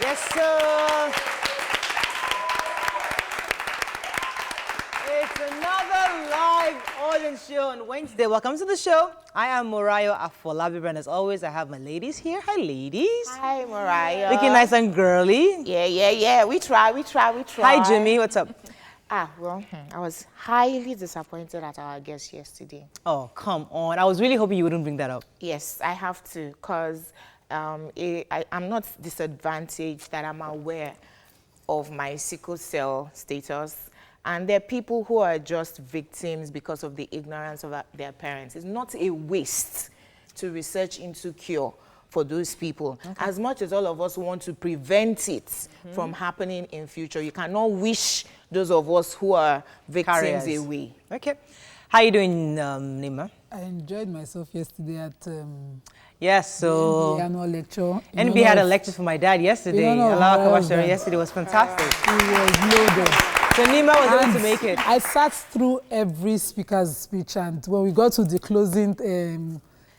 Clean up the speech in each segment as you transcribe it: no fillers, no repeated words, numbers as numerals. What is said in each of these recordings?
Yes, sir. It's another live audience show on Wednesday. Welcome to the show. I am Morayo Afolabi, and as always, I have my ladies here. Hi, ladies. Hi, Morayo. Looking nice and girly. Yeah. We try. Hi, Jimmy. What's up? Well, I was highly disappointed at our guest yesterday. Oh, come on. I was really hoping you wouldn't bring that up. Yes, I have to, because I'm not disadvantaged, that I'm aware of my sickle cell status. And there are people who are just victims because of the ignorance of their parents. It's not a waste to research into cure for those people. Okay. As much as all of us want to prevent it from happening in future, you cannot wish those of us who are victims away. Okay. How are you doing, Nima? I enjoyed myself yesterday at yes, so the annual lecture. NB had a lecture for my dad yesterday. Yesterday was fantastic. It was loaded. So Nima was able to make it. I sat through every speaker's speech, and when we got to the closing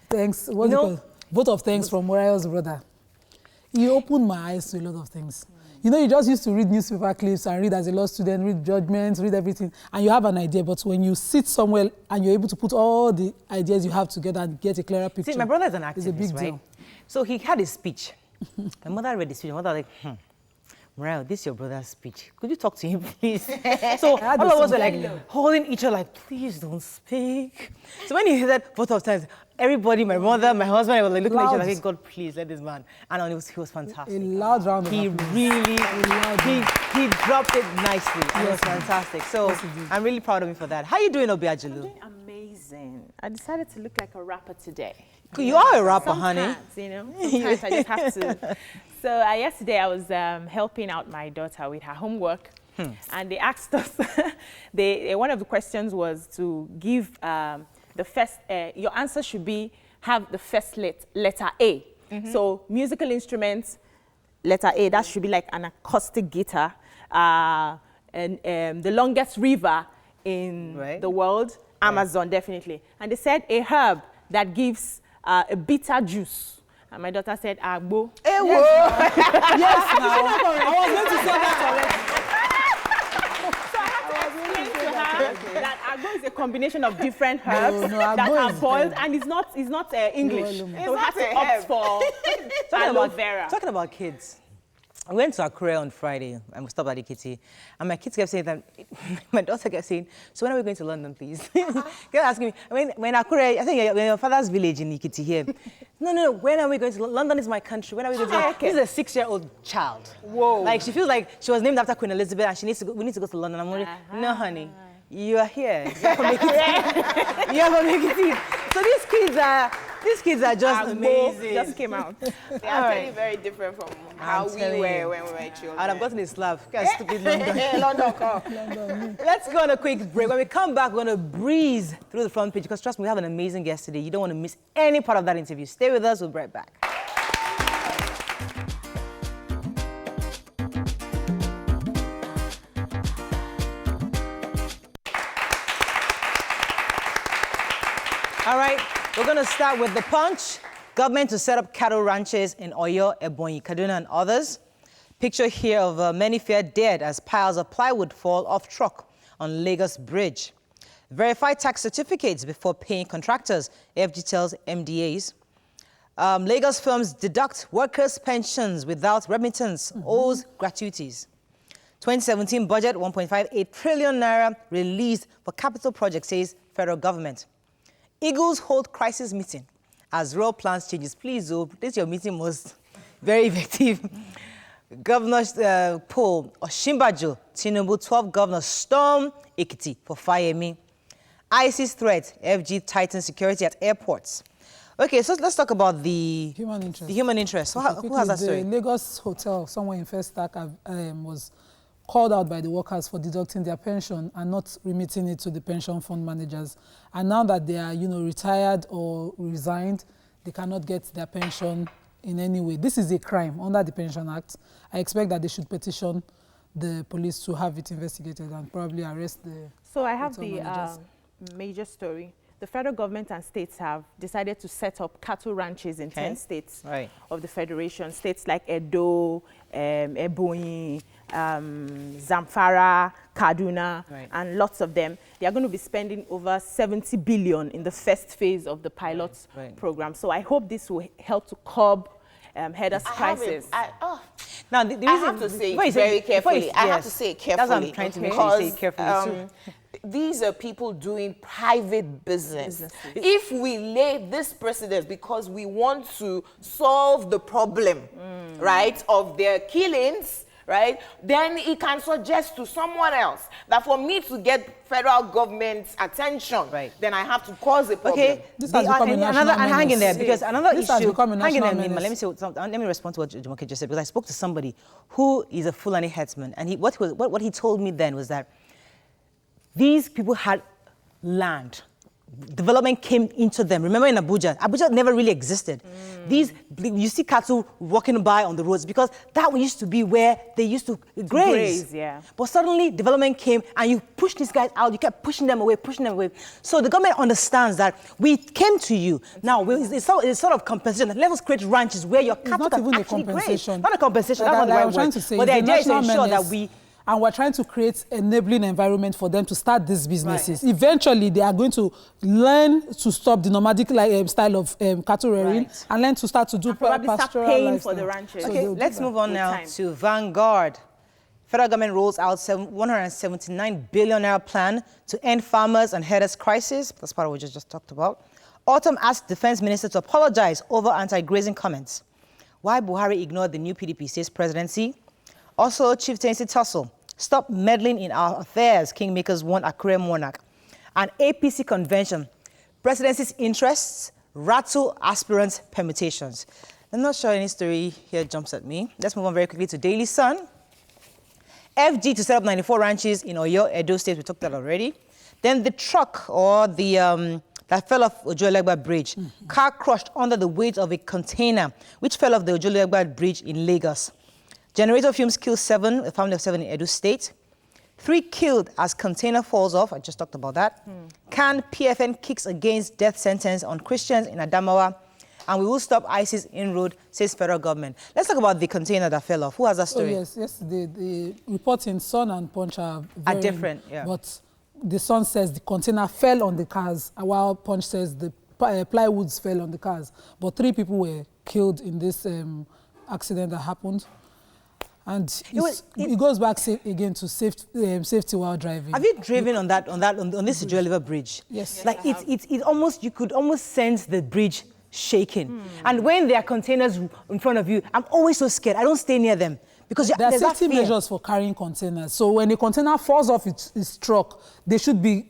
thanks, vote of thanks from Morayo's brother, he opened my eyes to a lot of things. You know, you just used to read newspaper clips and read as a law student, read judgments, read everything, and you have an idea. But when you sit somewhere and you're able to put all the ideas you have together and get a clearer picture, see, my brother is an activist, it's a big deal. right? So he had his speech. My mother read the speech. My mother was like, Morale, this is your brother's speech. Could you talk to him, please? So all of us were like holding each other, like, please don't speak. So when he said vote of thanks, everybody, my mother, my husband, I was like looking at each other, like, God, please let this man. And he was fantastic. A loud round of applause. He dropped it nicely. And it was fantastic. So yes, I'm really proud of him for that. How are you doing, Obiajilu? I'm doing amazing. I decided to look like a rapper today. You are a rapper, sometimes, honey. You know, sometimes I just have to. So yesterday I was helping out my daughter with her homework, and they asked us. One of the questions was to give the first. Your answer should be have the first letter A. So musical instruments, letter A. That should be like an acoustic guitar, and the longest river in the world, Amazon, definitely. And they said a herb that gives a bitter juice. And my daughter said, Agbo. Hey, whoa! Yes, now. I was going to say that already. So I had to explain to her that Agbo is a combination of different herbs that are boiled, and it's not English. So we have to opt for aloe vera. Talking about kids. I went to Accra on Friday and we stopped at the kitty, and my kids kept saying that, my daughter kept saying, so when are we going to London, please? Kept asking me, when Accra, I think you're in your father's village in Ikiti here. No, when are we going to London? Is my country. When are we going to London? Okay. This is a 6-year-old child. Whoa. Like, she feels like she was named after Queen Elizabeth and we need to go to London. I'm like, no, honey, you are here. You have to make it. You have to make it. So these kids are just amazing. Just came out. They're actually very different from how we were when we were children. I'd have gotten a slap. Stupid London. London, come. Let's go on a quick break. When we come back, we're going to breeze through the front page because trust me, we have an amazing guest today. You don't want to miss any part of that interview. Stay with us. We'll be right back. All right, we're going to start with the punch. Government to set up cattle ranches in Oyo, Ebonyi, Kaduna, and others. Picture here of many feared dead as piles of plywood fall off truck on Lagos Bridge. Verify tax certificates before paying contractors, FG tells MDAs. Lagos firms deduct workers' pensions without remittance, owes gratuities. 2017 budget, 1.58 trillion naira released for capital projects, says federal government. Eagles hold crisis meeting as rural plans changes. Please, this your meeting was very effective. Governor's poll, Oshimbajo, Tinubu, 12 governors storm Ekiti for Fayemi. ISIS threat, FG tightens security at airports. Okay, so let's talk about the human interest. The human interest. Who has that story? The Lagos hotel, somewhere in First Stack, was called out by the workers for deducting their pension and not remitting it to the pension fund managers. And now that they are, retired or resigned, they cannot get their pension in any way. This is a crime under the Pension Act. I expect that they should petition the police to have it investigated and probably arrest the So I have hotel the managers. major story. the federal government and states have decided to set up cattle ranches in 10 states of the federation. States like Edo, Ebonyi, Zamfara, Kaduna, and lots of them. They are going to be spending over 70 billion in the first phase of the pilot program. So I hope this will help to curb herders' prices. Now, the reason I have to say it very carefully. I have to say it carefully. That's what I'm trying to make sure you say it carefully too. These are people doing private business. If we lay this precedent because we want to solve the problem, right, of their killings, right, then it can suggest to someone else that for me to get federal government's attention, then I have to cause a problem. Okay, hang in there, because another issue, hang in there, let me say something. Let me respond to what Jumoke just said, because I spoke to somebody who is a Fulani headsman, and what he told me then was that these people had land. Development came into them. Remember in Abuja never really existed. You see cattle walking by on the roads because that used to be where they used to graze. But suddenly development came and you pushed these guys out. You kept pushing them away. So the government understands that we came to you. Now it's sort of compensation. Let us create ranches where your cattle can actually graze. Not a compensation. That's not the right word. But the idea is to ensure that we. And we're trying to create enabling environment for them to start these businesses. Eventually, they are going to learn to stop the nomadic style of cattle rearing and learn to start to do pastoral start paying lifestyle. for the ranches. Okay, let's move on now to Vanguard. Federal government rolls out 179 billion naira plan to end farmers and herders crisis. That's part of what we just talked about. Autumn asked Defense Minister to apologize over anti-grazing comments. Why Buhari ignored the new PDP state's presidency. Also, chieftaincy tussle. Stop meddling in our affairs. Kingmakers want Akure monarch. An APC convention. Presidency's interests, rattle aspirants' permutations. I'm not sure any story here jumps at me. Let's move on very quickly to Daily Sun. FG to set up 94 ranches in Oyo, Edo State. We talked about that already. Then the truck or the that fell off Ojuelegba Bridge. Car crushed under the weight of a container, which fell off the Ojuelegba Bridge in Lagos. Generator fumes kill a family of 7 in Edo State. 3 killed as container falls off. I just talked about that. Can PFN kicks against death sentence on Christians in Adamawa. And we will stop ISIS inroad, says federal government. Let's talk about the container that fell off. Who has that story? Oh, yes. Yesterday, the reports in Sun and Punch are different, But the Sun says the container fell on the cars, while Punch says the plywoods fell on the cars. But 3 people were killed in this accident that happened. And it goes back again to safety while driving. Have you driven on this Ojuelegba Bridge? Yes. Like you could almost sense the bridge shaking. And when there are containers in front of you, I'm always so scared. I don't stay near them because there are safety measures for carrying containers. So when a container falls off its truck, there should be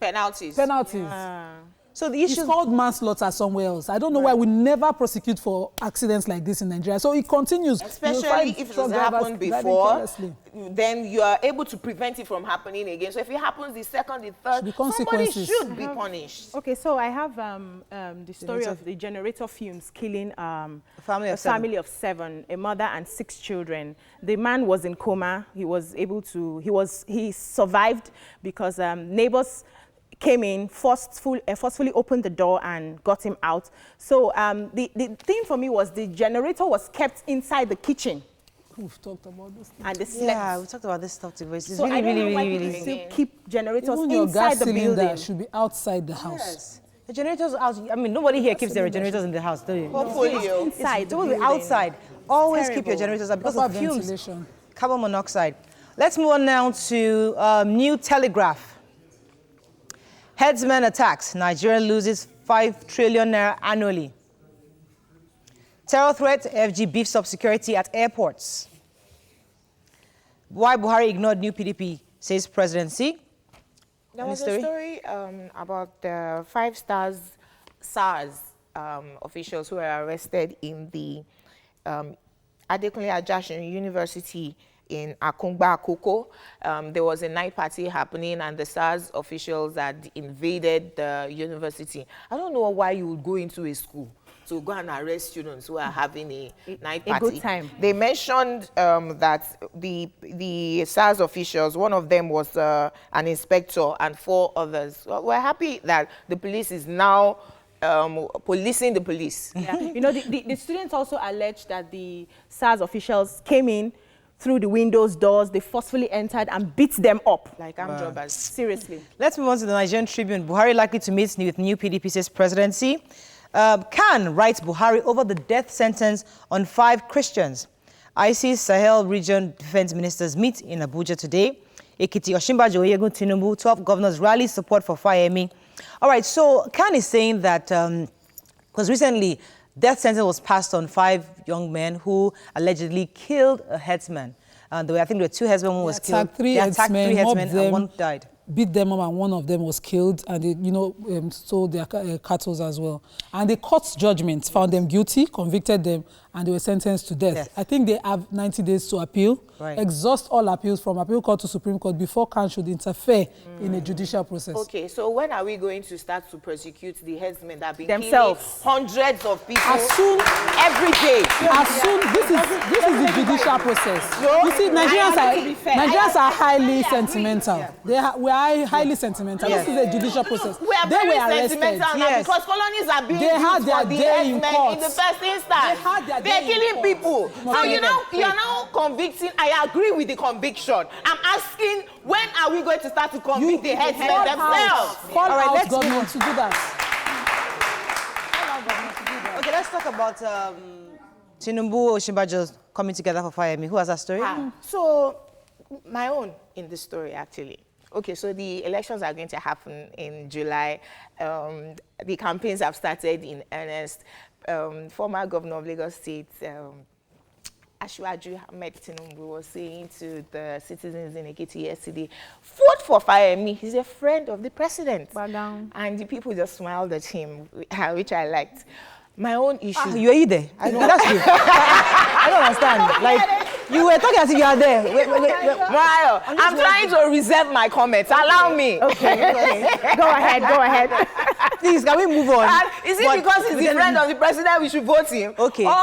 penalties. Yeah. So the issue is called manslaughter somewhere else. I don't know why we never prosecute for accidents like this in Nigeria. So it continues. Especially if it has happened before, then you are able to prevent it from happening again. So if it happens the second, the third, somebody should be punished. Okay, so I have the story of the generator fumes killing a family of 7, a mother and 6 children. The man was in coma. He survived because neighbors came in, forcefully opened the door and got him out. So the thing for me was the generator was kept inside the kitchen. We've talked about this. And they slept. Yeah, we talked about this stuff too. It's so really, I don't really, know why really, people still keep generators even inside the building. building. Should be outside the house. Yes. The generators out. I mean, nobody here keeps their generators in the house, do you? Hopefully, it's supposed to be outside. Always keep your generators out because of fumes, carbon monoxide. Let's move on now to New Telegraph. Headsman attacks. Nigeria loses 5 trillion naira annually. Terror threat. FG beefs up security at airports. Why Buhari ignored new PDP, says presidency. There was a story about the 5 SARS officials who were arrested in the Adekunle Ajasin University in Akungba Akoko. There was a night party happening and the SARS officials had invaded the university. I don't know why you would go into a school to go and arrest students who are having a night party. A good time. They mentioned that the SARS officials, one of them was an inspector and 4 others. Well, we're happy that the police is now policing the police. Yeah. You know, the students also alleged that the SARS officials came in through the windows, doors, they forcefully entered and beat them up. Like armed robbers. Seriously. Let's move on to the Nigerian Tribune. Buhari likely to meet with new PDP's presidency. Khan writes Buhari over the death sentence on 5 Christians. IC Sahel region defense ministers meet in Abuja today. Ekiti, Osinbajo, Oyegun, Tinubu, 12 governors rally support for Fayemi. All right, so Khan is saying that, because recently death sentence was passed on 5 young men who allegedly killed a headsman. I think there were 2 headsmen who was killed. They attacked 3 headsmen and 1 died. Beat them up, and one of them was killed, and they, stole their cattle as well. And the court's judgment found them guilty, convicted them, and they were sentenced to death. I think they have 90 days to appeal, exhaust all appeals from appeal court to Supreme Court before Khan should interfere in a judicial process. Okay, so when are we going to start to prosecute the headsmen that have been themselves killing hundreds of people as soon, every day? As soon, this is the judicial process. You see, Nigerians are highly sentimental. We are highly sentimental. This is a judicial process. We are they very were arrested sentimental because colonies are being used for the headsmen in the first instance. They're killing people. So you're now convicting. I agree with the conviction. I'm asking, when are we going to start to convict the headsmen themselves? Call out government to do that. Okay, let's talk about Tinubu, Osinbajo coming together for Fayemi. Who has that story? So, my own in this story, actually. Okay, so the elections are going to happen in July. The campaigns have started in earnest. Former governor of Lagos State, Asiwaju Ahmed Tinubu, was saying to the citizens in Ekiti yesterday, vote for Fayemi. He's a friend of the president. And the people just smiled at him, which I liked. My own issue. You are there? I know. That's you. I don't understand. Like, you were talking as if you are there. Wait. Mario, I'm trying to reserve my comments. Allow me. Okay. Go ahead. Please, can we move on? Is it because he's the friend of the president we should vote him? Okay. Or,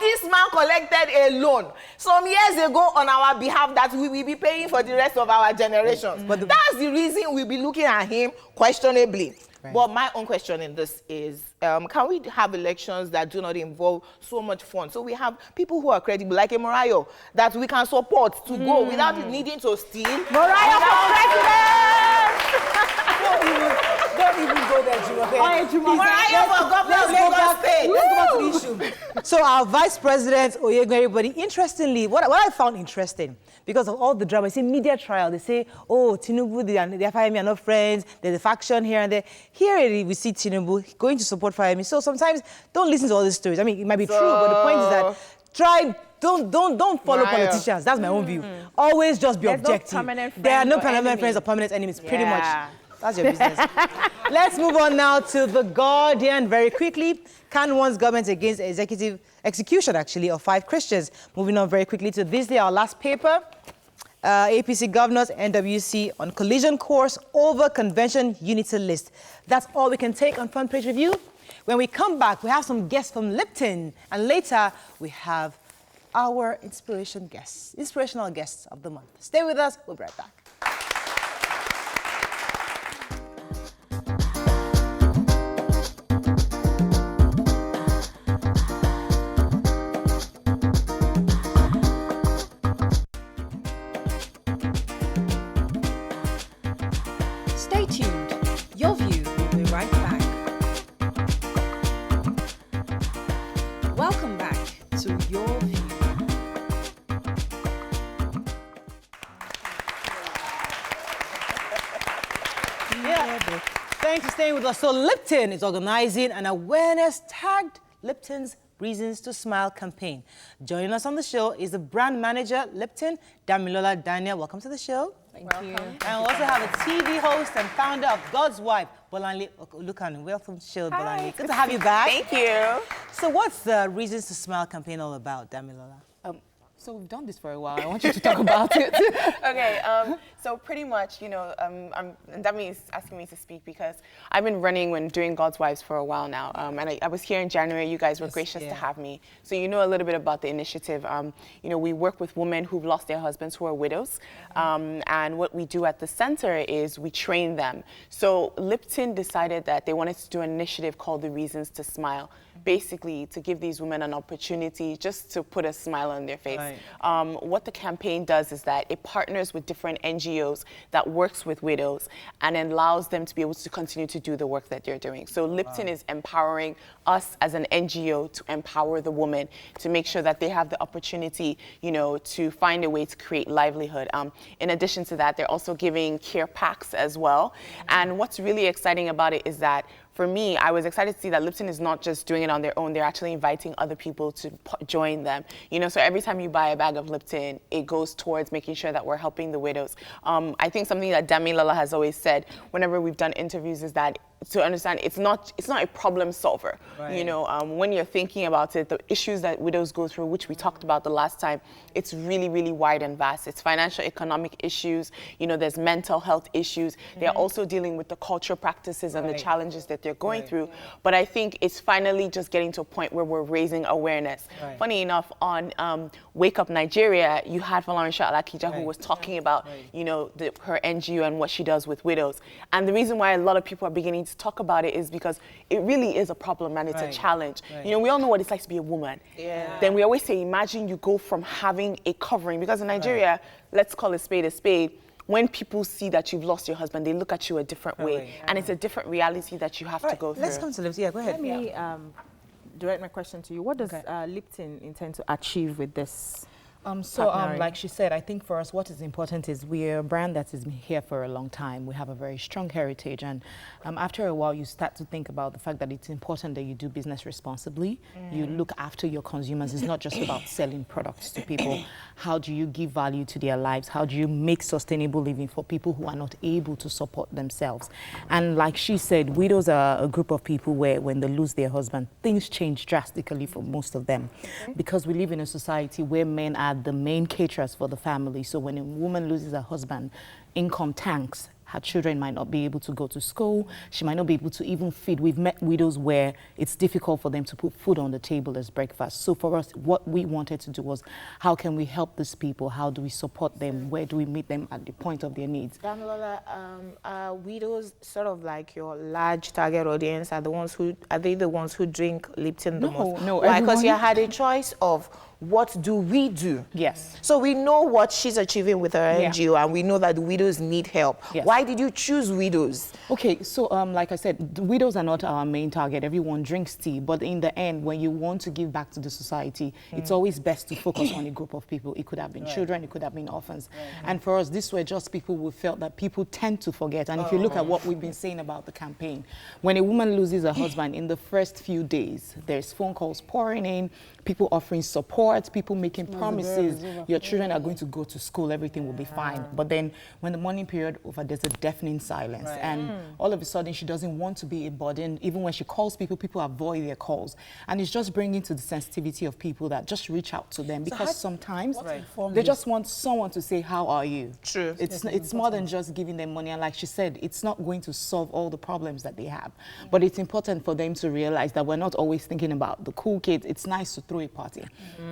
this man collected a loan some years ago on our behalf that we will be paying for the rest of our generations. But that's the reason we'll be looking at him questionably. Right. But my own question in this is, can we have elections that do not involve so much fun? So we have people who are credible, like a Morayo, that we can support to go without needing to steal. Morayo for president! Don't even go there, Jumoke. Morayo for governor of Lagos State. Let's go back to the issue. So our vice president, Oyegun, everybody, interestingly, what I found interesting, because of all the drama, it's a media trial. They say, oh, Tinubu, the Fayemi are not friends. There's a faction here and there. Here we see Tinubu going to support Fayemi. So sometimes don't listen to all these stories. I mean, it might be true, but the point is that don't follow politicians. That's my own view. Always just be objective. There are no permanent friends or permanent enemies. Pretty much. That's your business. Let's move on now to The Guardian very quickly. Khan warns government against execution, of 5 Christians. Moving on very quickly to this day, our last paper. APC governors, NWC on collision course over convention unity list. That's all we can take on Front Page Review. When we come back, we have some guests from Lipton. And later, we have our inspirational guests of the month. Stay with us. We'll be right back. Stay tuned. Your View will be right back. Welcome back to Your View. Thanks for staying with us. So Lipton is organizing an awareness tagged Lipton's Reasons to Smile campaign. Joining us on the show is the brand manager, Lipton, Damilola Daniel. Welcome to the show. Thank you. And we also have a TV host and founder of God's Wife, Bolanle Olukan. Welcome to the show, Bolanle. Good to have you back. Thank you. So what's the Reasons to Smile campaign all about, Damilola? So we've done this for a while. I want you to talk about it. Okay, so pretty much, Ndami is asking me to speak because I've been running and doing God's Wives for a while now. And I was here in January. You guys were gracious to have me. So you know a little bit about the initiative. We work with women who've lost their husbands who are widows. And what we do at the center is we train them. So Lipton decided that they wanted to do an initiative called The Reasons to Smile. Basically, to give these women an opportunity just to put a smile on their face. Right. What the campaign does is that it partners with different NGOs that works with widows and allows them to be able to continue to do the work that they're doing. So Lipton is empowering us as an NGO to empower the woman to make sure that they have the opportunity, to find a way to create livelihood. In addition to that, they're also giving care packs as well. And what's really exciting about it is that for me, I was excited to see that Lipton is not just doing it on their own, they're actually inviting other people to join them. So every time you buy a bag of Lipton, it goes towards making sure that we're helping the widows. I think something that Dami Lala has always said whenever we've done interviews is that to understand it's not a problem solver. Right. When you're thinking about it, the issues that widows go through, which we talked about the last time, it's really, really wide and vast. It's financial, economic issues, there's mental health issues. They're also dealing with the cultural practices and the challenges that they're going through. But I think it's finally just getting to a point where we're raising awareness. Right. Funny enough, on Wake Up Nigeria, you had Falarisha Alakija who was talking about, her NGO and what she does with widows. And the reason why a lot of people are beginning to talk about it is because it really is a problem and it's a challenge. Right. We all know what it's like to be a woman. Yeah. Then we always say, imagine you go from having a covering, because in Nigeria, let's call a spade a spade. When people see that you've lost your husband, they look at you a different way. And it's a different reality that you have to go through. Let's come to Lipton. Yeah, go ahead. Let me direct my question to you. What does Lipton intend to achieve with this? Like she said, I think for us what is important is we're a brand that has been here for a long time. We have a very strong heritage, and after a while you start to think about the fact that it's important that you do business responsibly. You look after your consumers. It's not just about selling products to people. How do you give value to their lives? How do you make sustainable living for people who are not able to support themselves? And like she said, widows are a group of people where when they lose their husband, things change drastically for most of them. Because we live in a society where men are the main caterers for the family. So when a woman loses her husband, income tanks. Her children might not be able to go to school. She might not be able to even feed. We've met widows where it's difficult for them to put food on the table as breakfast. So for us, what we wanted to do was, how can we help these people? How do we support them? Where do we meet them at the point of their needs? Damilola, widows, sort of like your large target audience, are they the ones who drink Lipton the most? No. Why? Because you had a choice of what do we do? Yes. So we know what she's achieving with her NGO, and we know that the widows need help. Yes. Why did you choose widows? Okay, so like I said, the widows are not our main target. Everyone drinks tea, but in the end, when you want to give back to the society, it's always best to focus on a group of people. It could have been children, it could have been orphans. And for us, these were just people who felt that people tend to forget. And if you look at what we've been saying about the campaign, when a woman loses her husband, in the first few days, there's phone calls pouring in, people offering support, people making promises. Your children are going to go to school, everything will be fine. But then when the mourning period over, there's a deafening silence. And all of a sudden, she doesn't want to be a burden. Even when she calls people, people avoid their calls. And it's just bringing to the sensitivity of people that just reach out to them, because sometimes they just want someone to say, how are you? True. It's more than just giving them money. And like she said, it's not going to solve all the problems that they have. But it's important for them to realize that we're not always thinking about the cool kids. It's nice to throw a party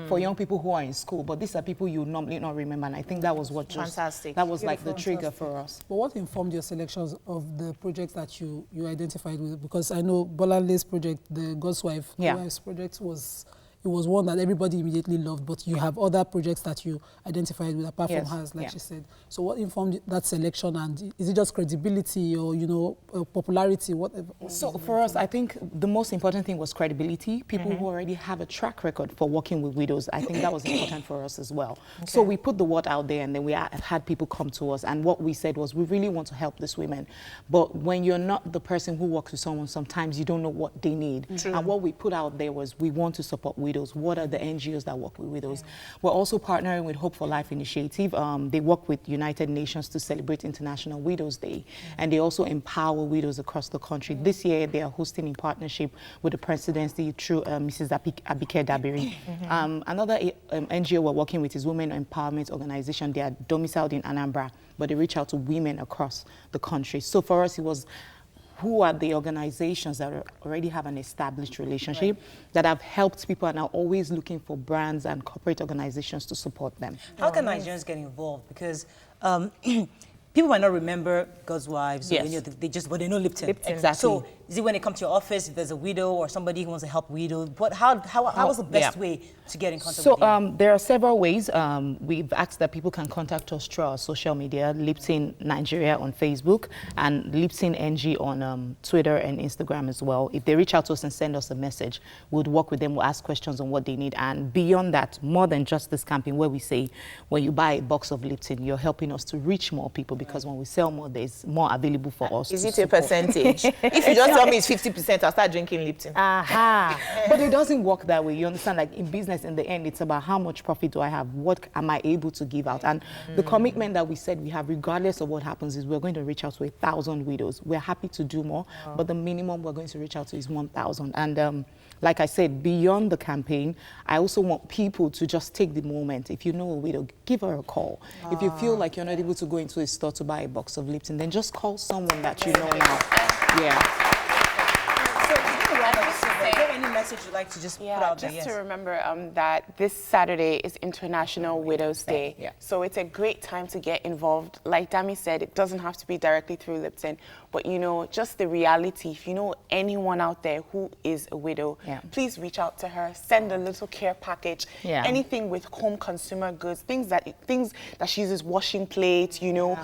for young people who are in school, but these are people you normally not remember. And I think that was what that was like the trigger for us. But what informed your selections of the projects that you identified with? Because I know Bolanle's project, the God's Wife's project, was one that everybody immediately loved, but you have other projects that you identified with apart from hers, like she said. So what informed that selection, and is it just credibility or, popularity, whatever? So for us, I think the most important thing was credibility. People who already have a track record for working with widows, I think that was important for us as well. So we put the word out there, and then we had people come to us, and what we said was, we really want to help these women. But when you're not the person who works with someone, sometimes you don't know what they need. And what we put out there was, we want to support widows widows. What are the NGOs that work with widows? We're also partnering with Hope for Life Initiative. They work with United Nations to celebrate International Widows Day, and they also empower widows across the country. This year, they are hosting in partnership with the presidency through Mrs. Abike Dabiri. Another NGO we're working with is Women Empowerment Organization. They are domiciled in Anambra, but they reach out to women across the country. So for us, it was who are the organizations that already have an established relationship that have helped people and are always looking for brands and corporate organizations to support them. How can Nigerians get involved? Because people might not remember God's Wives. Yes. Or, you know, but they know Lipton. Exactly. So is it when they come to your office, if there's a widow or somebody who wants to help widows? How is the best way to get in contact with you? There are several ways. We've asked that people can contact us through our social media, Lipton Nigeria on Facebook and Lipton NG on Twitter and Instagram as well. If they reach out to us and send us a message, we'll work with them, we'll ask questions on what they need. And beyond that, more than just this campaign where we say, when you buy a box of Lipton, you're helping us to reach more people because when we sell more, there's more available for us. Is to it a support. percentage? If you just tell me it's 50%, I'll start drinking Lipton. But it doesn't work that way. You understand, like in business, in the end, it's about how much profit do I have? What am I able to give out? And the commitment that we said we have, regardless of what happens, is we're going to reach out to 1,000 widows. We're happy to do more, but the minimum we're going to reach out to is 1,000. And like I said, beyond the campaign, I also want people to just take the moment. If you know a widow, give her a call. If you feel like you're not able to go into a store to buy a box of Lipton, then just call someone that you know now. Yeah. Is there any message you'd like to just put out there? Just to remember that this Saturday is International Widows Day. Yeah. So it's a great time to get involved. Like Dami said, it doesn't have to be directly through Lipton, but you know, just the reality. If you know anyone out there who is a widow, please reach out to her, send a little care package, anything with home consumer goods, things that she uses, washing plates, you know,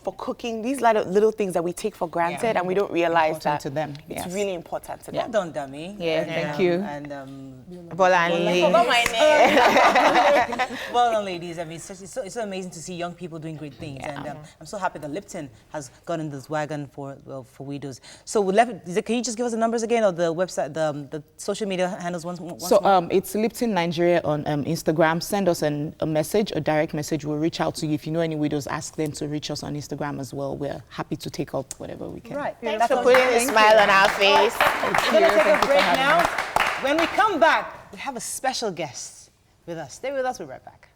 for cooking, these little things that we take for granted and we don't realize important that to them. it's really important to them. Well done, Dami. Yeah, thank you. And Bolanle. Forgot my name. Well done, ladies. I mean, it's so amazing to see young people doing great things, and I'm so happy that Lipton has gotten this wagon for widows. So, can you just give us the numbers again, or the website, the social media handles once more? It's Lipton Nigeria on Instagram. Send us a message, a direct message. We'll reach out to you. If you know any widows, ask them to reach us on Instagram as well. We're happy to take up whatever we can. Right. Thanks for putting a smile on our face. We're going to take a break now. When we come back, we have a special guest with us. Stay with us. We'll be right back.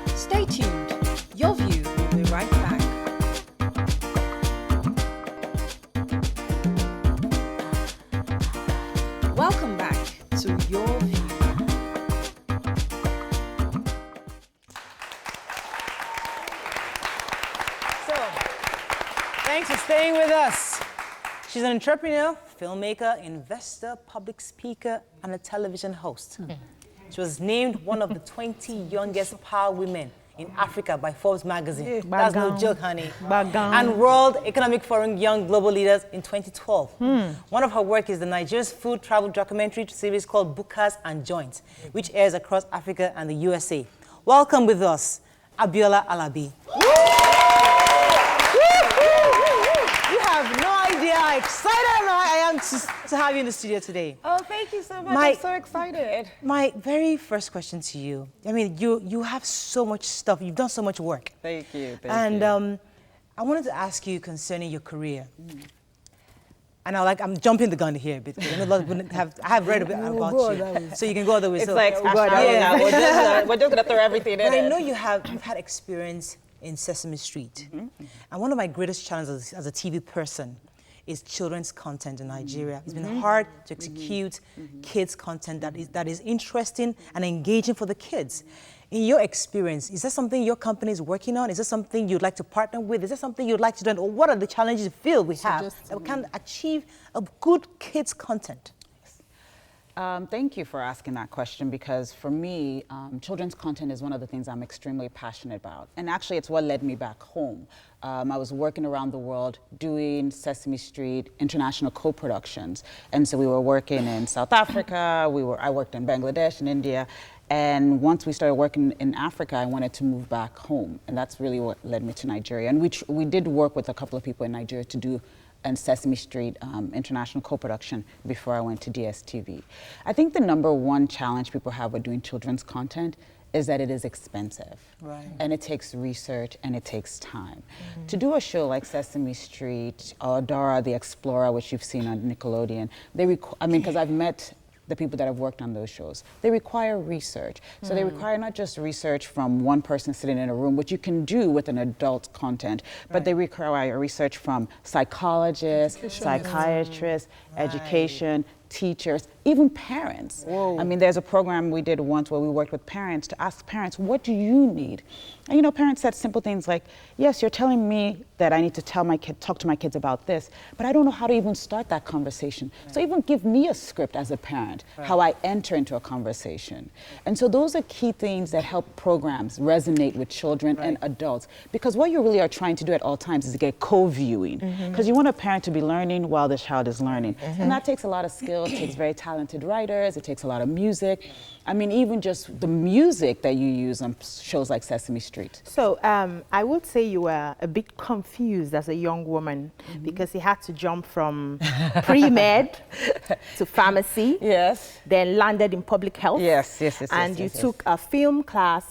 Stay tuned. Your View will be right back. Welcome back to Your View. Thanks for staying with us. She's an entrepreneur, filmmaker, investor, public speaker, and a television host. She was named one of the 20 youngest power women in Africa by Forbes magazine. That's no joke, honey. And World Economic Forum Young Global Leaders in 2012. One of her work is the Nigeria's food travel documentary series called Bukas and Joints, which airs across Africa and the USA. Welcome with us, Abiola Alabi. You have no idea how excited I am to have you in the studio today. Oh, thank you so much. I'm so excited. My very first question to you, I mean, you have so much stuff. You've done so much work. Thank you. I wanted to ask you concerning your career. And I'm jumping the gun here, but I have read a bit about you, so you can go other way. It's so, like, we're just gonna throw everything in. But I know you've had experience in Sesame Street. And one of my greatest challenges as a TV person is children's content in Nigeria. It's been hard to execute kids' content that is interesting and engaging for the kids. In your experience, is that something your company is working on? Is that something you'd like to partner with? Is that something you'd like to do? Or what are the challenges you feel we have that we can achieve a good kids' content? Thank you for asking that question, because for me, children's content is one of the things I'm extremely passionate about. And actually, it's what led me back home. I was working around the world doing Sesame Street international co-productions. And so we were working in South Africa, I worked in Bangladesh and India. And once we started working in Africa, I wanted to move back home. And that's really what led me to Nigeria. And we did work with a couple of people in Nigeria to do and Sesame Street International co-production before I went to DSTV. I think the #1 challenge people have with doing children's content is that it is expensive. Right. And it takes research and it takes time. To do a show like Sesame Street or Dora the Explorer, which you've seen on Nickelodeon, because I've met the people that have worked on those shows, they require research. So they require not just research from one person sitting in a room, which you can do with an adult content, but they require research from psychologists, psychiatrists, education, teachers, even parents. Whoa. I mean, there's a program we did once where we worked with parents to ask parents, what do you need? And you know, parents said simple things like, yes, you're telling me that I need to talk to my kids about this, but I don't know how to even start that conversation. Right. So even give me a script as a parent, how I enter into a conversation. And so those are key things that help programs resonate with children and adults, because what you really are trying to do at all times is to get co-viewing, because you want a parent to be learning while the child is learning. And that takes a lot of skill, it takes very talented writers, it takes a lot of music. I mean, even just the music that you use on shows like Sesame Street. So I would say you were a bit confused as a young woman because you had to jump from pre-med to pharmacy. Yes. Then landed in public health. Yes. And you took a film class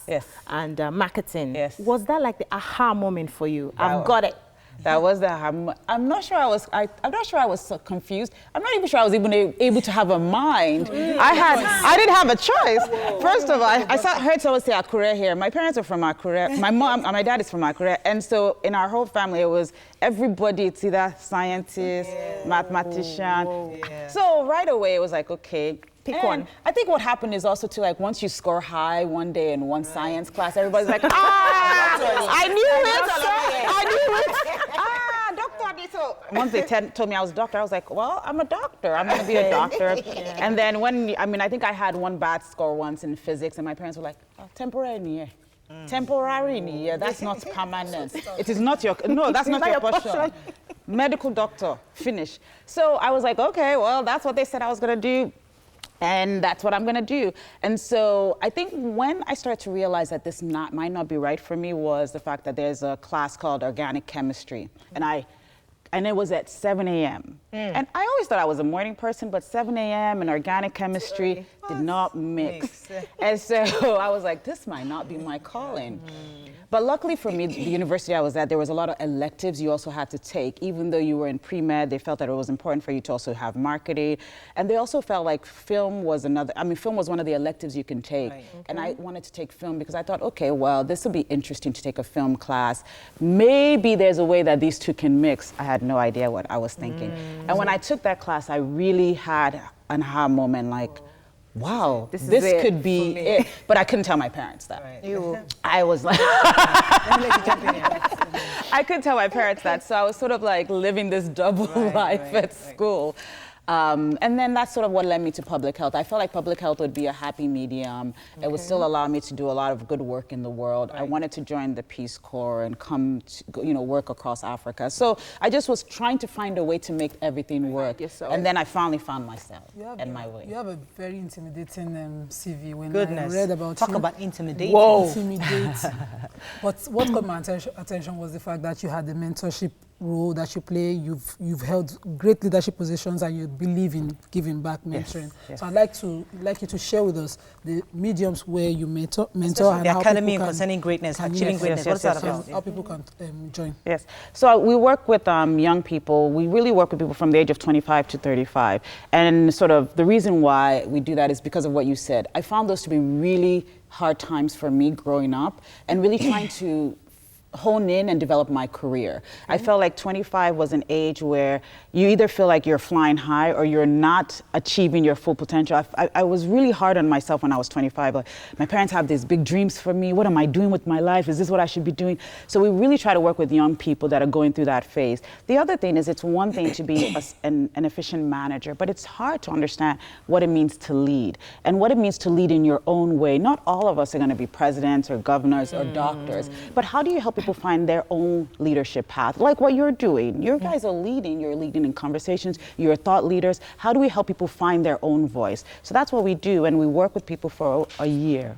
and marketing. Yes. Was that like the aha moment for you? I've got it. That was the I'm not sure I was so confused. I'm not even sure I was even able to have a mind. I didn't have a choice. First of all, I heard someone say Akure here. My parents are from Akure. My mom and my dad is from Akure. And so in our whole family, it was everybody, it's either scientist, mathematician. So right away, it was like, okay, pick one. I think what happened is also too, like, once you score high one day in one science class, everybody's like, I knew it. Dr. Adito. Once they told me I was a doctor, I was like, well, I'm a doctor. I'm going to be a doctor. And then I think I had one bad score once in physics, and my parents were like, oh, temporary. Temporary, that's not permanent. It is not your, no, that's not your portion. Medical doctor, finish. So I was like, okay, well, that's what they said I was going to do. And that's what I'm going to do. And so I think when I started to realize that this might not be right for me was the fact that there's a class called organic chemistry. And it was at 7 a.m. And I always thought I was a morning person, but 7 a.m. and organic chemistry did not mix. And so I was like, this might not be my calling. But luckily for me, the university I was at, there was a lot of electives you also had to take. Even though you were in pre-med, they felt that it was important for you to also have marketing. And they also felt like film was one of the electives you can take. Right. And I wanted to take film because I thought, okay, well, this would be interesting to take a film class. Maybe there's a way that these two can mix. I had no idea what I was thinking. And when I took that class, I really had an aha moment, like, wow, this could be it. But I couldn't tell my parents that. Right. I was like, I couldn't tell my parents that. So I was sort of like living this double life at school. And then that's sort of what led me to public health. I felt like public health would be a happy medium. It would still allow me to do a lot of good work in the world. I wanted to join the Peace Corps and come to, work across Africa. So I just was trying to find a way to make everything work. And then I finally found myself and my way. You have a very intimidating CV. When I read about Talk about intimidating. Whoa. Intimidating. But what caught my attention was the fact that you had the mentorship role that you play. You've held great leadership positions and you believe in giving back, mentoring. Yes. So I'd like you to share with us the mediums where you mentor and the how Academy Concerning Greatness, Achieving Greatness. What's that about? How people can join. Yes. So we work with young people. We really work with people from the age of 25 to 35. And sort of the reason why we do that is because of what you said. I found those to be really hard times for me growing up and really trying to hone in and develop my career. I felt like 25 was an age where you either feel like you're flying high or you're not achieving your full potential. I was really hard on myself when I was 25. Like, my parents have these big dreams for me. What am I doing with my life? Is this what I should be doing? So we really try to work with young people that are going through that phase. The other thing is it's one thing to be an efficient manager, but it's hard to understand what it means to lead and what it means to lead in your own way. Not all of us are going to be presidents or governors or doctors, but how do you help people find their own leadership path, like what you're doing? You guys are leading. You're leading in conversations. You're thought leaders. How do we help people find their own voice? So that's what we do, and we work with people for a year.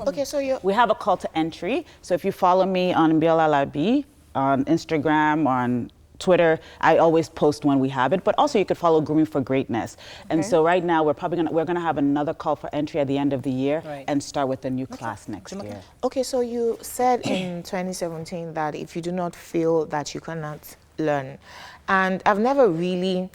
Okay, so we have a call to entry. So if you follow me on Abiola Alabi on Instagram, on Twitter, I always post when we have it, but also you could follow Grooming for Greatness. And so right now we're gonna have another call for entry at the end of the year and start with a new class next year. Okay, so you said in 2017 that if you do not feel that you cannot learn, and I've never really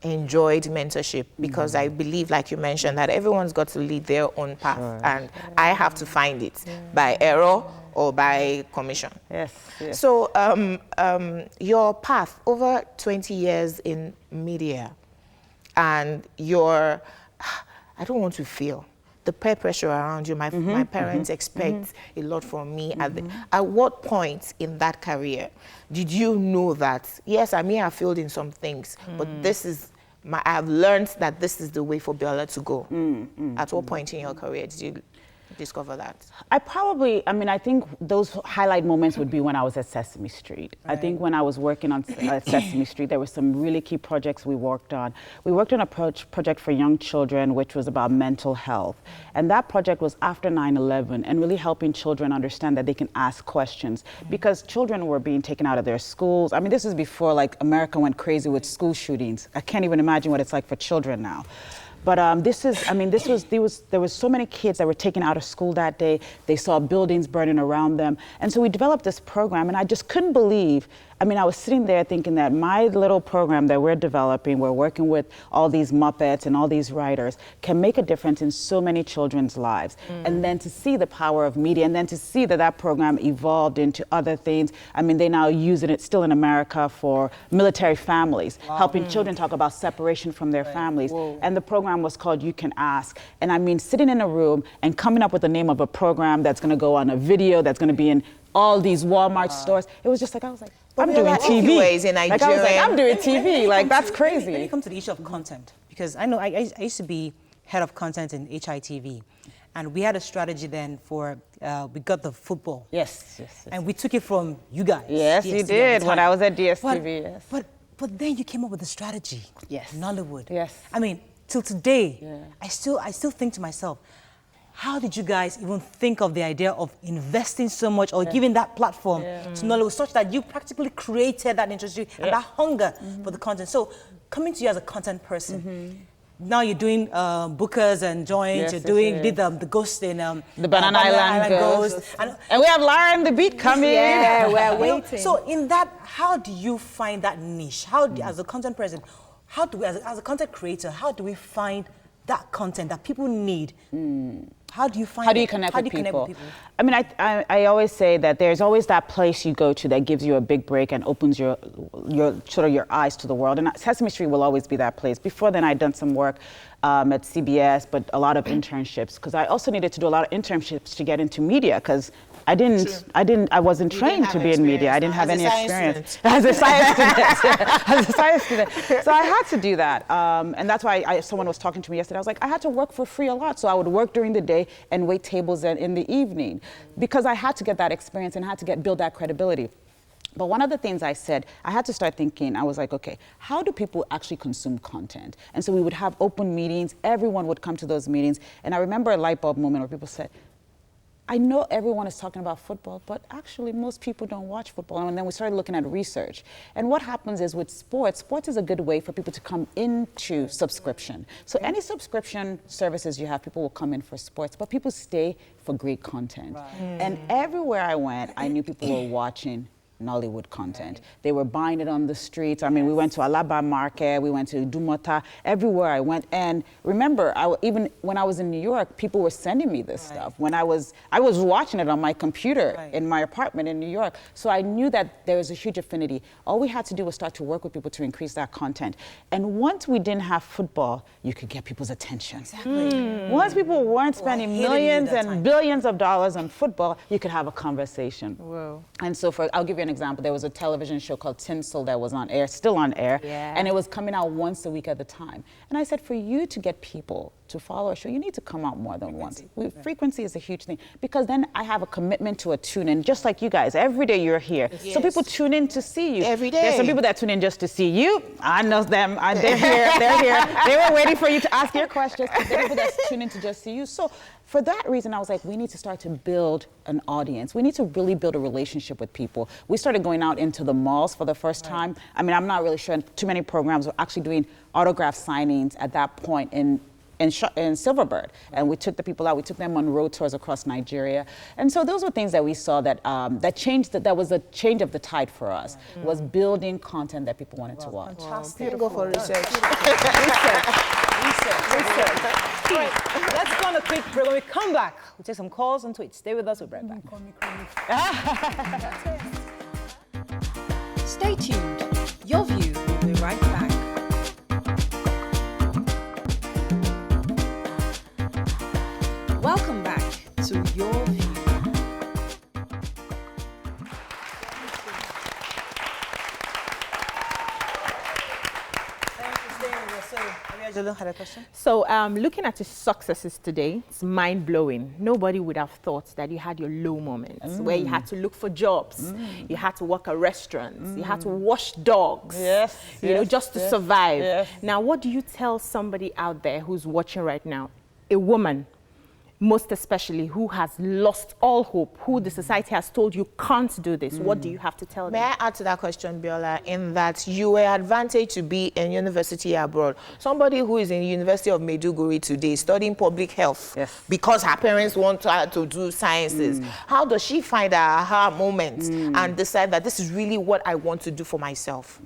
enjoyed mentorship because I believe, like you mentioned, that everyone's got to lead their own path, and I have to find it by error or by commission. Yes. So your path over 20 years in media, and your, I don't want to feel the peer pressure around you. My parents expect a lot from me. At what point in that career did you know that, yes, I may have failed in some things, but this is, I've learned that this is the way for Biola to go? At what point in your career did you discover that? I think those highlight moments would be when I was at Sesame Street. I think when I was working on Sesame Street, there were some really key projects we worked on. We worked on a project for young children, which was about mental health. And that project was after 9/11 and really helping children understand that they can ask questions, because children were being taken out of their schools. I mean, this is before like America went crazy with school shootings. I can't even imagine what it's like for children now. But there was so many kids that were taken out of school that day. They saw buildings burning around them. And so we developed this program, and I just couldn't believe, I was sitting there thinking that my little program that we're developing, we're working with all these Muppets and all these writers, can make a difference in so many children's lives. And then to see the power of media, and then to see that that program evolved into other things. They now use it still in America for military families, helping children talk about separation from their families. And the program was called You Can Ask. And sitting in a room and coming up with the name of a program that's gonna go on a video, that's gonna be in all these Walmart stores. It was just like, I was like, I'm doing TV. In Nigeria. I'm doing TV. That's crazy. Let me come to the issue of content, because I know I used to be head of content in HITV, and we had a strategy then for, we got the football. Yes. And we took it from you guys. Yes, you did, when I was at DSTV, yes. But then you came up with a strategy. Yes. Nollywood. Yes. Till today, I still think to myself, how did you guys even think of the idea of investing so much or giving that platform to Nollywood, such that you practically created that industry and that hunger for the content? So coming to you as a content person, now you're doing bookers and joints, you did the ghost in the Banana Island Ghost. And we have Lara and the Beat coming. Yeah, we're waiting. So in that, how do you find that niche? As a content person, how do we, as a content creator, how do we find that content that people need? How do you find How do you connect with people? I always say that there's always that place you go to that gives you a big break and opens your eyes to the world. And Sesame Street will always be that place. Before then, I'd done some work at CBS, but a lot of internships, because I also needed to do a lot of internships to get into media, because I wasn't trained to be in media. I didn't have any experience. As a science student. So I had to do that. And that's why someone was talking to me yesterday. I was like, I had to work for free a lot. So I would work during the day and wait tables in the evening, because I had to get that experience and had to build that credibility. But one of the things I said, I had to start thinking, I was like, okay, how do people actually consume content? And so we would have open meetings, everyone would come to those meetings. And I remember a light bulb moment where people said, I know everyone is talking about football, but actually most people don't watch football. And then we started looking at research. And what happens is with sports is a good way for people to come into subscription. So any subscription services you have, people will come in for sports, but people stay for great content. And everywhere I went, I knew people were watching Nollywood content. They were buying it on the streets. We went to Alaba Market, we went to Dumota, everywhere I went. And remember, even when I was in New York, people were sending me this stuff. When I was watching it on my computer in my apartment in New York. So I knew that there was a huge affinity. All we had to do was start to work with people to increase that content. And once we didn't have football, you could get people's attention. Exactly. Once people weren't spending millions and billions of dollars on football, you could have a conversation. Whoa. And so I'll give you an example. There was a television show called Tinsel that was on air, still on air, and it was coming out once a week at the time. And I said, for you to get people to follow our show, you need to come out more than once. Frequency is a huge thing, because then I have a commitment to a tune-in, just like you guys. Every day you're here. Yes. So people tune in to see you. Every day. There's some people that tune in just to see you. I know them. They're here. They're here. They were waiting for you to ask your questions. There are people that tune in to just see you. So for that reason, I was like, we need to start to build an audience. We need to really build a relationship with people. We started going out into the malls for the first time. I mean, I'm not really sure. Too many programs were actually doing autograph signings at that point in Silverbird, and we took the people out. We took them on road tours across Nigeria, and so those were things that we saw that that changed. That was a change of the tide for us. Was building content that people wanted to watch. Fantastic. Go for research. Research. All right, let's go on a quick break. When we come back, we'll take some calls and tweets. Stay with us. We'll be right back. Stay tuned. Your View will be right back. Welcome back to Your View. Thanks for staying with us. So, Abiola had a question? So looking at your successes today, it's mind-blowing. Nobody would have thought that you had your low moments where you had to look for jobs, you had to work at restaurants, you had to wash dogs, you know, just to survive. Now, what do you tell somebody out there who's watching right now, a woman, most especially, who has lost all hope, who the society has told you can't do this? What do you have to tell them? May I add to that question, Biola, in that you were advantaged to be in university abroad. Somebody who is in the University of Maiduguri today studying public health because her parents want her to do sciences. How does she find her aha moment and decide that this is really what I want to do for myself?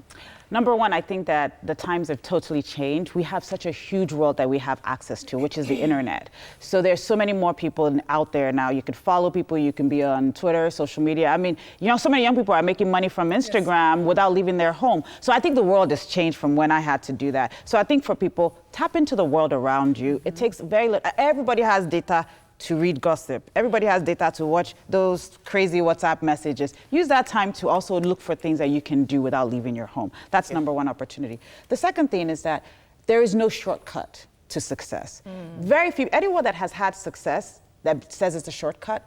Number one, I think that the times have totally changed. We have such a huge world that we have access to, which is the internet. So there's so many more people out there now. You can follow people, you can be on Twitter, social media. I mean, you know, so many young people are making money from Instagram without leaving their home. So I think the world has changed from when I had to do that. So I think for people, tap into the world around you. It takes very little. Everybody has data to read gossip. Everybody has data to watch those crazy WhatsApp messages. Use that time to also look for things that you can do without leaving your home. That's number one opportunity. The second thing is that there is no shortcut to success. Very few, anyone that has had success that says it's a shortcut,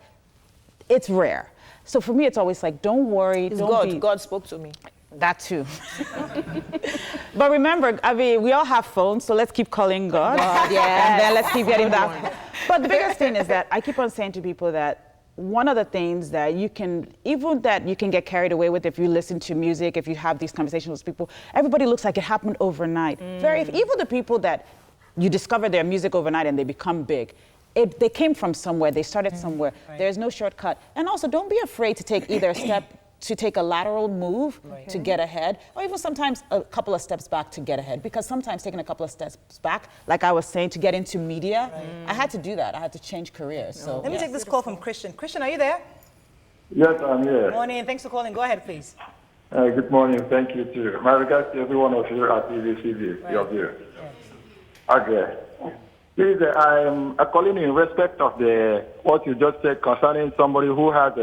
it's rare. So for me, it's always like, don't worry. God spoke to me. That too. But remember, I mean, we all have phones, so let's keep calling God. And then let's keep getting that. But the biggest thing is that I keep on saying to people that one of the things that you can, even that you can get carried away with if you listen to music, if you have these conversations with people, everybody looks like it happened overnight. Even the people that you discover their music overnight and they become big, they came from somewhere, they started somewhere. There's no shortcut. And also, don't be afraid to take either a step to take a lateral move to get ahead, or even sometimes a couple of steps back to get ahead. Because sometimes taking a couple of steps back, like I was saying, to get into media, I had to do that. I had to change careers. So let me take this call from Christian. Christian, are you there? Yes, I'm here. Morning, thanks for calling. Go ahead, please. Good morning. Thank you too. My regards to every one of you at TVCV. You're here. Okay. Please, I'm calling in respect of what you just said concerning somebody who has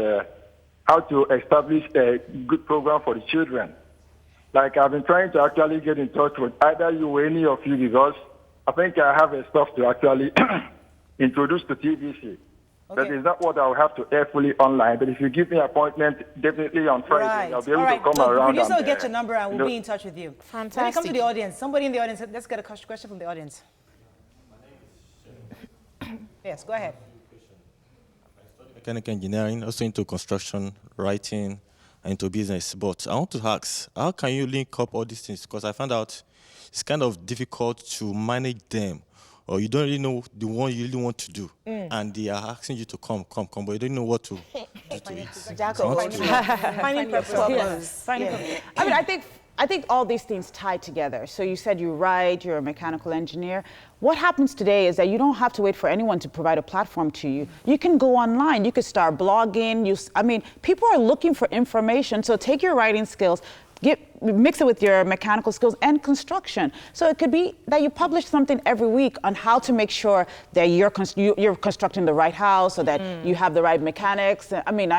how to establish a good program for the children. Like, I've been trying to actually get in touch with either you or any of you, because I think I have stuff to actually introduce to TVC. That is not what I'll have to air fully online, but if you give me an appointment, definitely on Friday, I'll be able to come around. The producer will get your number and we'll be in touch with you. Fantastic. Let me come to the audience. Somebody in the audience, let's get a question from the audience. Yes, go ahead. Mechanical engineering, also into construction, writing, and into business. But I want to ask, how can you link up all these things? Because I found out it's kind of difficult to manage them, or you don't really know the one you really want to do, and they are asking you to come, but you don't know what to do to it. Finding purpose. I mean, I think all these things tie together. So you said you write, you're a mechanical engineer. What happens today is that you don't have to wait for anyone to provide a platform to you. You can go online, you could start blogging. I mean, people are looking for information, so take your writing skills, mix it with your mechanical skills and construction. So it could be that you publish something every week on how to make sure that you're constructing the right house, or that you have the right mechanics. I mean,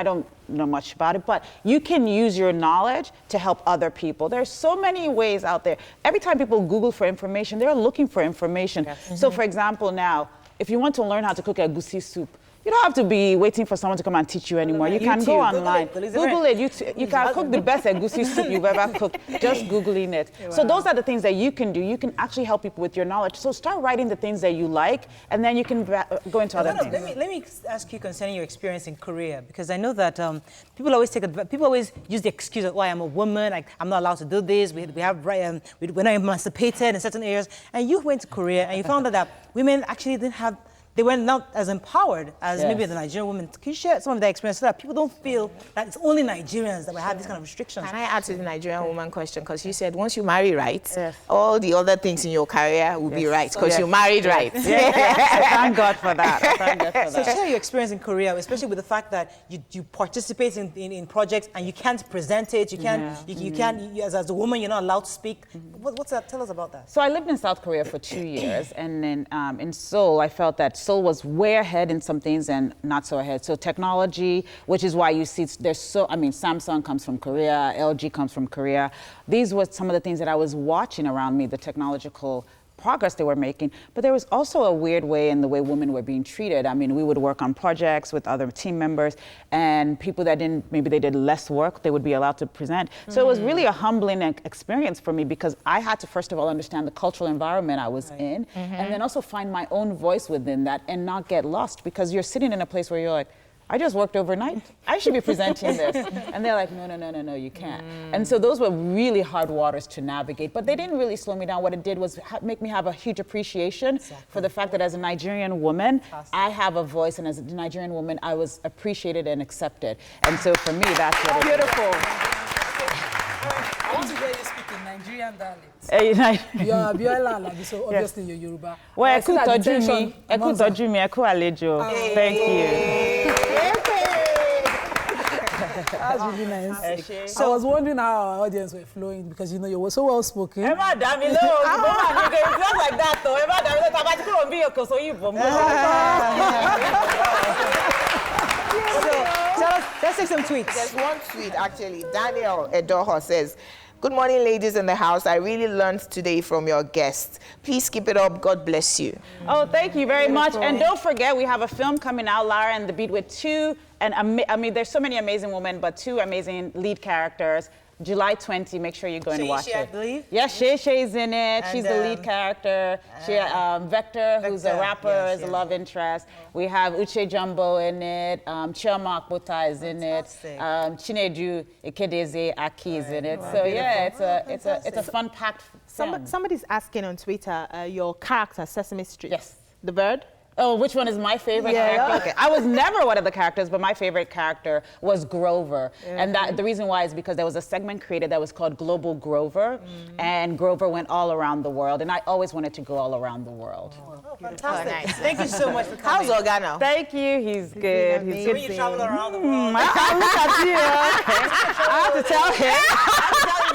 know much about it, but you can use your knowledge to help other people. There's so many ways out there. Every time people Google for information, they're looking for information. Yes. So for example now, if you want to learn how to cook egusi soup, you don't have to be waiting for someone to come and teach you anymore. You can go online, Google it. You can cook the best egusi soup you've ever cooked, just Googling it. Wow. So those are the things that you can do. You can actually help people with your knowledge. So start writing the things that you like, and then you can go into other things. Let me ask you concerning your experience in Korea, because I know that people always use the excuse of, I'm a woman, I'm not allowed to do this, we're not emancipated in certain areas. And you went to Korea and you found out that women actually they were not as empowered as maybe the Nigerian women. Can you share some of their experience so that people don't feel that it's only Nigerians that will have these kind of restrictions? Can I add to the Nigerian woman question? Because you said once you marry right, all the other things in your career will be right because you married right. So thank God for that. So share your experience in Korea, especially with the fact that you participate in projects and you can't present it. You can't. You can't. As a woman, you're not allowed to speak. What's that? Tell us about that. So I lived in South Korea for 2 years, and then in Seoul, I felt that Seoul was way ahead in some things and not so ahead. So technology, which is why you see Samsung comes from Korea, LG comes from Korea. These were some of the things that I was watching around me, the technological progress they were making. But there was also a weird way in the way women were being treated. I mean, we would work on projects with other team members, and people that maybe they did less work, they would be allowed to present. So it was really a humbling experience for me, because I had to first of all understand the cultural environment I was in, and then also find my own voice within that and not get lost, because you're sitting in a place where you're like, I just worked overnight. I should be presenting this. And they're like, no, you can't. And so those were really hard waters to navigate, but they didn't really slow me down. What it did was make me have a huge appreciation for the fact that as a Nigerian woman, I have a voice, and as a Nigerian woman, I was appreciated and accepted. And so for me, that's what it is. Beautiful. I want to hear you speak in Nigerian dialect. You're Abiola Alabi, so obviously you're Yoruba. Well, Eku toju mi, Eku alejo. Thank you. That's really nice. So I was wondering how our audience were flowing, because you know you were so well spoken. Emma Damilo, it's not like that though. Emma Damilo, tabati ko bi okoso yibo. Let's take some tweets. There's one tweet actually. Daniel Edoho says, "Good morning, ladies in the house. I really learned today from your guests. Please keep it up. God bless you." Oh, thank you very much. And don't forget, we have a film coming out, Lara and the Beat, with there's so many amazing women, but 2 amazing lead characters. July 20, make sure you go and watch it. I believe. Yes, Shay is in it. She's the lead character. Vector, who's a rapper, is a love interest. We have Uche Jumbo in it. Chioma Akpota is in it. Chinedu Ikedeze Aki is in it. So yeah, it's a fun-packed film. Somebody's asking on Twitter, your character, Sesame Street. Yes. The bird? Oh, which one is my favorite character? Okay. I was never one of the characters, but my favorite character was Grover. And the reason why is because there was a segment created that was called Global Grover, and Grover went all around the world, and I always wanted to go all around the world. Oh, fantastic. Nice. Thank you so much for coming. How's Organo? Thank you. He's good. He's good. When you travel around the world. Look at you. I have to tell him.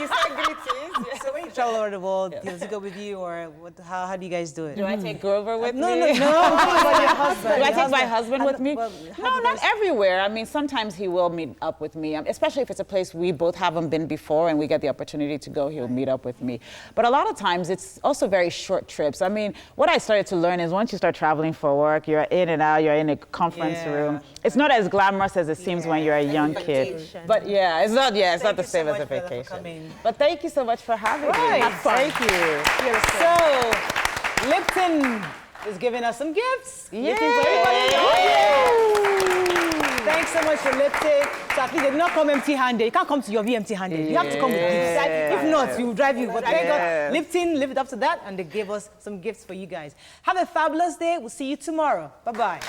You said greetings. So when you travel around the world, does he go with you, or how do you guys do it? Do I take Grover with me? No. Your husband. Do I take my husband with me? No, not everywhere. I mean, sometimes he will meet up with me, especially if it's a place we both haven't been before and we get the opportunity to go, he'll meet up with me. But a lot of times it's also very short trips. I mean, what I started to learn is once you start traveling for work, you're in and out, you're in a conference room. It's not as glamorous as it seems when you're a young kid. But yeah, it's not the same as a vacation. But thank you so much for having me. Thank you. So, Lipton is giving us some gifts. Yay! Thanks so much for Lipton. So at least they did not come empty-handed. You can't come to your V empty-handed. You have to come with gifts. If not, we will drive you. But thank God, Lipton lived up to that, and they gave us some gifts for you guys. Have a fabulous day. We'll see you tomorrow. Bye-bye.